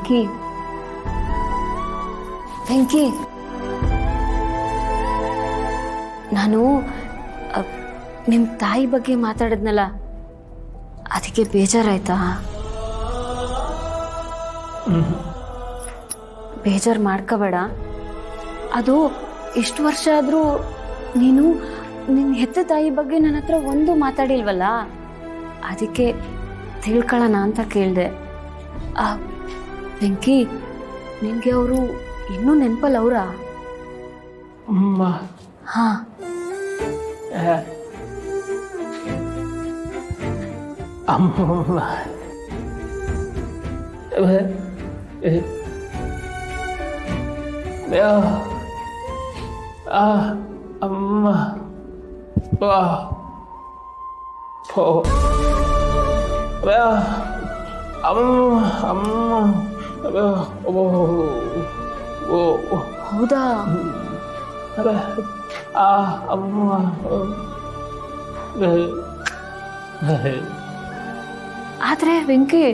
ವೆಂಕಿ ವೆಂಕಿ ನಾನು ನಿಮ್ಮ ತಾಯಿ ಬಗ್ಗೆ ಮಾತಾಡಿದ್ನಲ್ಲ, ಅದಕ್ಕೆ ಬೇಜಾರಾಯ್ತಾ? ಬೇಜಾರು ಮಾಡ್ಕೋಬೇಡ. ಅದು ಇಷ್ಟು ವರ್ಷ ಆದರೂ ನೀನು ನಿನ್ನ ಹೆತ್ತ ತಾಯಿ ಬಗ್ಗೆ ನನ್ನ ಹತ್ರ ಒಂದು ಮಾತಾಡಿಲ್ವಲ್ಲ, ಅದಕ್ಕೆ ತಿಳ್ಕೊಳ್ಳೋಣ ಅಂತ ಕೇಳಿದೆ. ವೆಂಕಿ, ನಿನಗೆ ಅವರು ಇನ್ನೂ ನೆನಪಲ್ಲ ಅವರ? ಹಾಂ, ಅಮ್ಮ ಅಮ್ಮ ಹೌದಾ? ಅಮ್ಮ ಆದ್ರೆ ವೆಂಕಿ,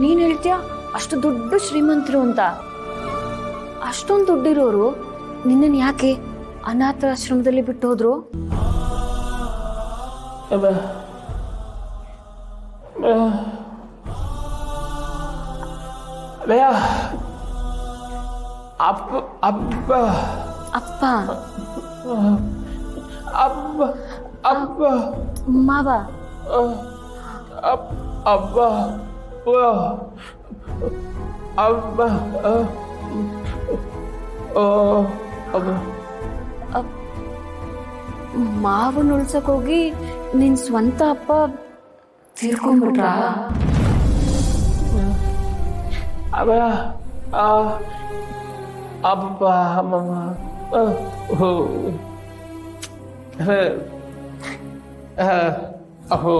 ನೀನ್ ಹೇಳ್ತೀಯ ಅಷ್ಟು ದೊಡ್ಡ ಶ್ರೀಮಂತರು ಅಂತ. ಅಷ್ಟೊಂದು ದುಡ್ಡಿರೋರು ನಿನ್ನನ್ನು ಯಾಕೆ ಅನಾಥಾಶ್ರಮದಲ್ಲಿ ಬಿಟ್ಟು ಹೋದ್ರು? ಅಪ್ಪ ಅಪ್ಪ ಅಪ್ಪ ಅಪ್ಪ ಮಾವ ಅಪ್ಪ ಅಪ್ಪ ಮಾವನ್ ಉಳ್ಸಕ್ ಹೋಗಿ ನಿನ್ ಸ್ವಂತ ಅಪ್ಪ ತೀರ್ಕೊಂಡ್ಬಿಟ್ರ? ಅಪ್ಪ ಅಮ್ಮ ಅಹೋ